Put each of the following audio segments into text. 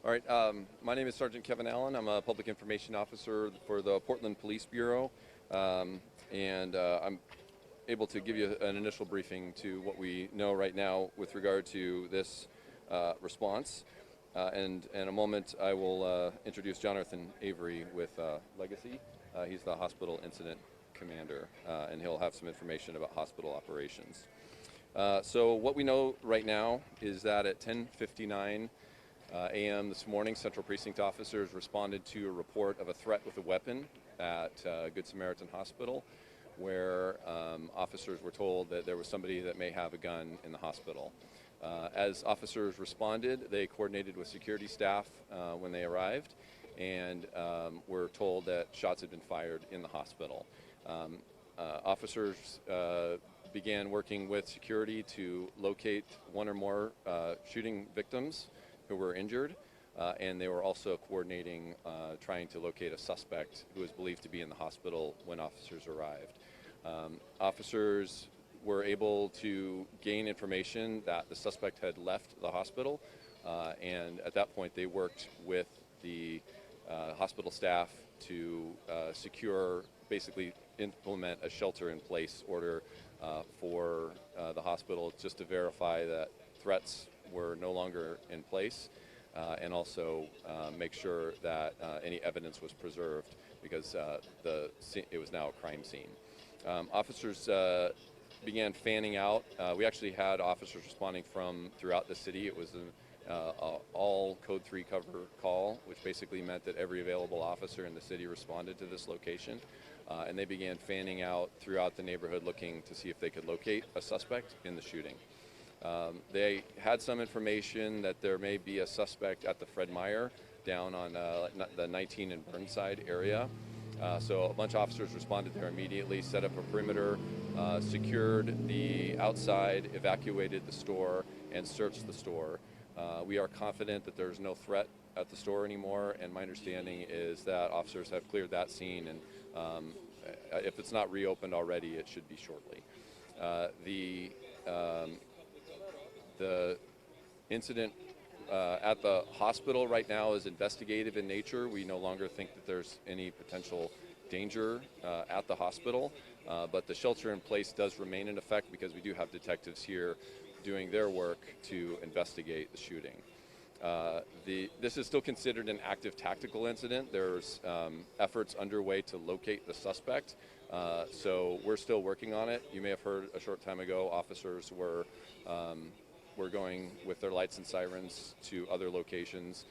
All right, my name is Sergeant Kevin Allen. I'm a public information officer for the Portland Police Bureau, and I'm able to give you an initial briefing to what we know right now with regard to this response. And in a moment, I will introduce Jonathan Avery with Legacy. He's the hospital incident commander, and he'll have some information about hospital operations. So what we know right now is that at 10:59 a.m. this morning, Central Precinct officers responded to a report of a threat with a weapon at Good Samaritan Hospital, where officers were told that there was somebody that may have a gun in the hospital. As officers responded, they coordinated with security staff when they arrived, and were told that shots had been fired in the hospital. Officers began working with security to locate one or more shooting victims who were injured, and they were also coordinating trying to locate a suspect who was believed to be in the hospital when officers arrived. Officers were able to gain information that the suspect had left the hospital, and at that point they worked with the hospital staff to basically implement a shelter-in-place order for the hospital, just to verify that threats were no longer in place, and also make sure that any evidence was preserved, because it was now a crime scene. Officers began fanning out. We actually had officers responding from throughout the city. It was an all Code 3 cover call, which basically meant that every available officer in the city responded to this location. And they began fanning out throughout the neighborhood, looking to see if they could locate a suspect in the shooting. They had some information that there may be a suspect at the Fred Meyer down on the 19 and Burnside area. So a bunch of officers responded there immediately, set up a perimeter, secured the outside, evacuated the store, and searched the store. We are confident that there's no threat at the store anymore, and my understanding is that officers have cleared that scene, and if it's not reopened already, it should be shortly. The incident at the hospital right now is investigative in nature. We no longer think that there's any potential danger at the hospital, but the shelter in place does remain in effect, because we do have detectives here doing their work to investigate the shooting. This is still considered an active tactical incident. There's efforts underway to locate the suspect, so we're still working on it. You may have heard a short time ago officers were going with their lights and sirens to other locations,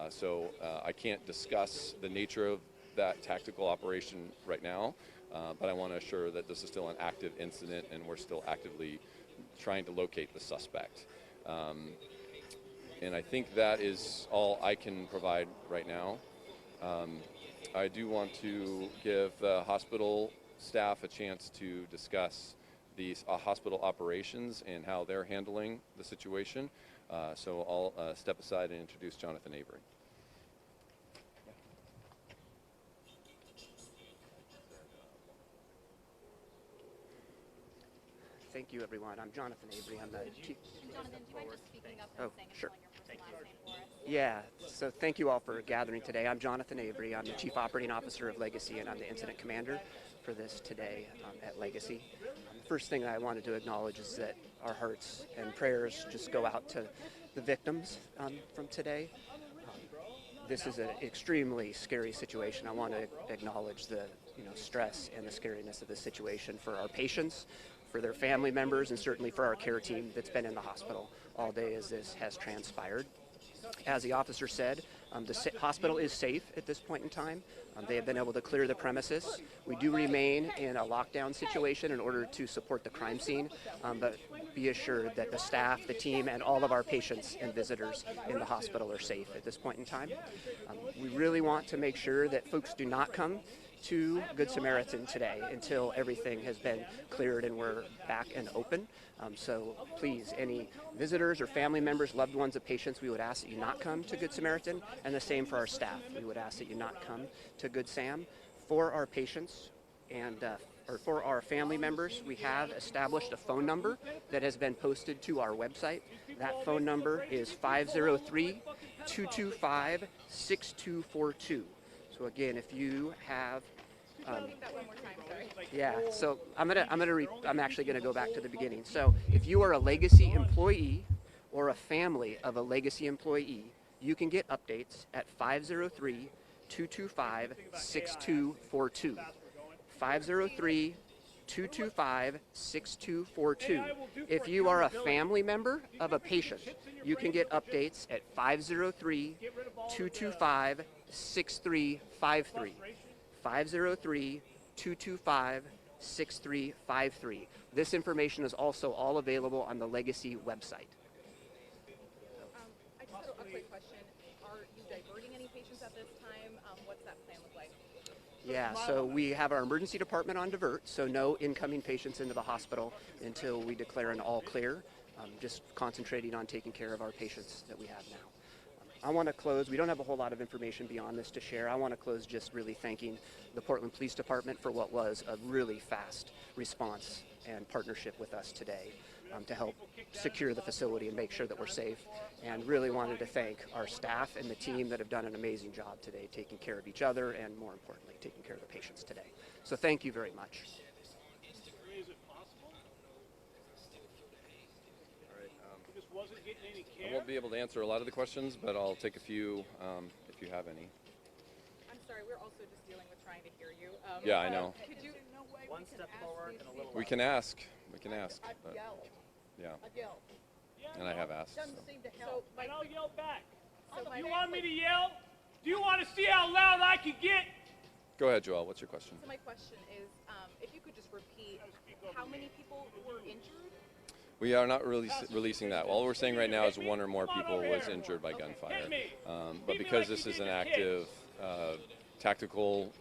so I can't discuss the nature of that tactical operation right now, but I want to assure that this is still an active incident, and we're still actively trying to locate the suspect. And I think that is all I can provide right now. I do want to give the hospital staff a chance to discuss these hospital operations and how they're handling the situation. So I'll step aside and introduce Jonathan Avery. Thank you, everyone. I'm Jonathan Avery. I'm the chief. Jonathan, do you mind just speaking up and saying sure. your first and last name for us? Yeah, so thank you all for gathering today. I'm Jonathan Avery. I'm the Chief Operating Officer of Legacy, and I'm the Incident Commander for this today at Legacy. The first thing I wanted to acknowledge is that our hearts and prayers just go out to the victims from today. This is an extremely scary situation. I want to acknowledge the stress and the scariness of the situation for our patients, for their family members, and certainly for our care team that's been in the hospital all day as this has transpired. As the officer said, the hospital is safe at this point in time. They have been able to clear the premises. We do remain in a lockdown situation in order to support the crime scene, but be assured that the staff, the team, and all of our patients and visitors in the hospital are safe at this point in time. We really want to make sure that folks do not come to Good Samaritan today until everything has been cleared and we're back and open. So please, any visitors or family members, loved ones of patients, we would ask that you not come to Good Samaritan, and the same for our staff. We would ask that you not come to Good Sam. For our patients and or for our family members, we have established a phone number that has been posted to our website. That phone number is 503 225-6242. So again, if you have Repeat that one more time, sorry. yeah, so I'm actually gonna go back to the beginning. So if you are a Legacy employee or a family of a Legacy employee, you can get updates at 503-225-6242. 503-225-6242. If you are a family member of a patient, you can get updates at 503-225-6353. 503-225-6353. This information is also all available on the Legacy website. I just had a quick question. Are you diverting any patients at this time? What's that plan look like? Yeah, so we have our emergency department on divert, so no incoming patients into the hospital until we declare an all clear. Just concentrating on taking care of our patients that we have now. I want to close. We don't have a whole lot of information beyond this to share. I want to close just really thanking the Portland Police Department for what was a really fast response and partnership with us today to help secure the facility and make sure that we're safe. And really wanted to thank our staff and the team that have done an amazing job today taking care of each other and, more importantly, taking care of the patients today. So thank you very much. I won't be able to answer a lot of the questions, but I'll take a few if you have any. I'm sorry, we're also just dealing with trying to hear you. Yeah, I know. Could you? One step forward and a little We can ask. We can ask. A But, yell. yeah, A yell. and I have asked. Doesn't So. seem to help. And I'll yell back. So my You want me to yell? Do you want to see how loud I can get? Go ahead, Joel. What's your question? So my question is, if you could just repeat, how many people were injured? We are not really releasing that. All we're saying right now is one or more people was injured by gunfire. But because this is an active tactical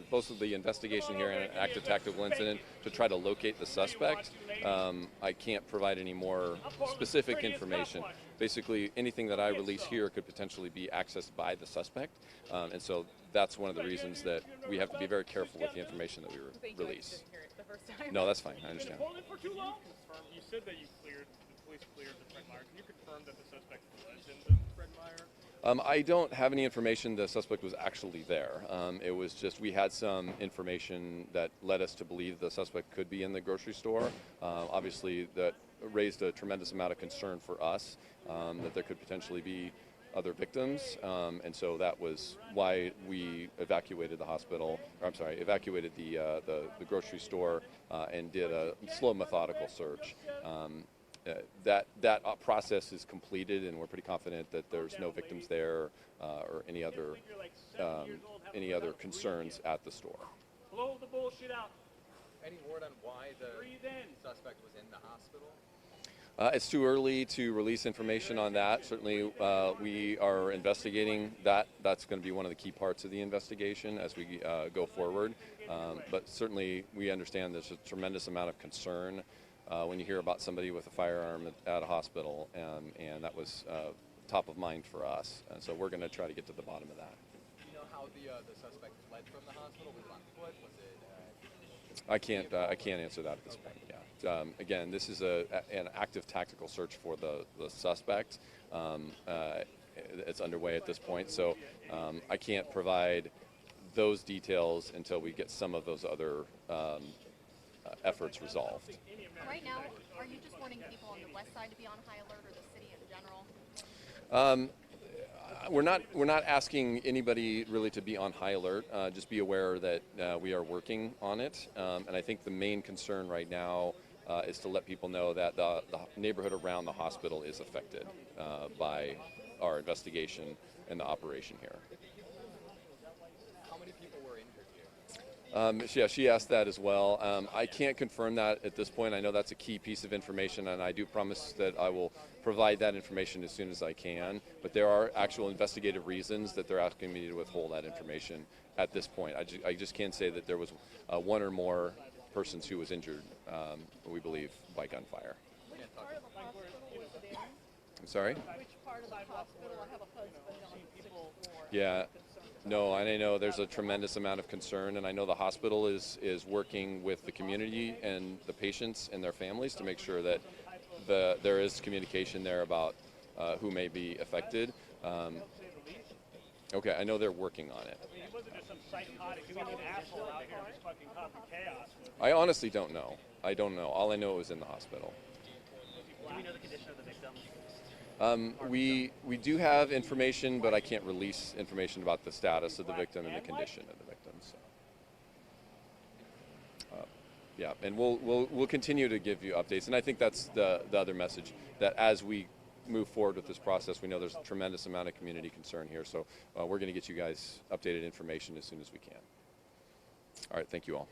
both of the investigation here and an active tactical incident to try to locate the suspect, I can't provide any more specific information. Basically, anything that I release here could potentially be accessed by the suspect, and so that's one of the reasons that we have to be very careful with the information that we Thank you. I release. just didn't hear it the first time. No, that's fine. I understand. Hold it for too long? You said that the police cleared the Fred Meyer. Can you confirm that the suspect was in the Fred Meyer? I don't have any information the suspect was actually there. It was just we had some information that led us to believe the suspect could be in the grocery store. Obviously, that raised a tremendous amount of concern for us that there could potentially be other victims, and so that was why we evacuated the hospital. Or, I'm sorry, evacuated the grocery store and did a slow, methodical search. That process is completed, and we're pretty confident that there's no victims there or any other concerns at the store. Blow the bullshit out. Any word on why the Breathe in. suspect was in the hospital? It's too early to release information on that. Certainly, we are investigating that. That's going to be one of the key parts of the investigation as we go forward. But certainly, we understand there's a tremendous amount of concern when you hear about somebody with a firearm at a hospital, and that was top of mind for us. And so we're going to try to get to the bottom of that. Do you know how the suspect fled from the hospital? Was it on foot? Was it? I can't answer that at this point. Yeah. Again, this is an active tactical search for the suspect. It's underway at this point, so I can't provide those details until we get some of those other efforts resolved. Right now, are you just wanting people on the west side to be on high alert or the city in general? We're not asking anybody really to be on high alert. Just be aware that we are working on it, and I think the main concern right now is to let people know that the neighborhood around the hospital is affected by our investigation and the operation here. How many people were injured here? Yeah, she asked that as well. I can't confirm that at this point. I know that's a key piece of information, and I do promise that I will provide that information as soon as I can. But there are actual investigative reasons that they're asking me to withhold that information at this point. I just can't say that there was one or more persons who was injured, we believe, by gunfire. Which part of the hospital was it in? I'm sorry? Which part of the hospital? I have a husband on the 6th floor. Yeah. No, and I know there's a tremendous amount of concern, and I know the hospital is working with the community and the patients and their families to make sure that there is communication there about who may be affected. Okay, I know they're working on it. I mean, he wasn't just some psychotic fucking asshole out here just fucking causing chaos. I honestly don't know. I don't know. All I know it was in the hospital. Do we know the condition of the victims? We do have information, but I can't release information about the status of the victim and the condition of the victim. So. Yeah, and we'll continue to give you updates, and I think that's the other message, that as we move forward with this process, we know there's a tremendous amount of community concern here, so we're going to get you guys updated information as soon as we can. All right, thank you all.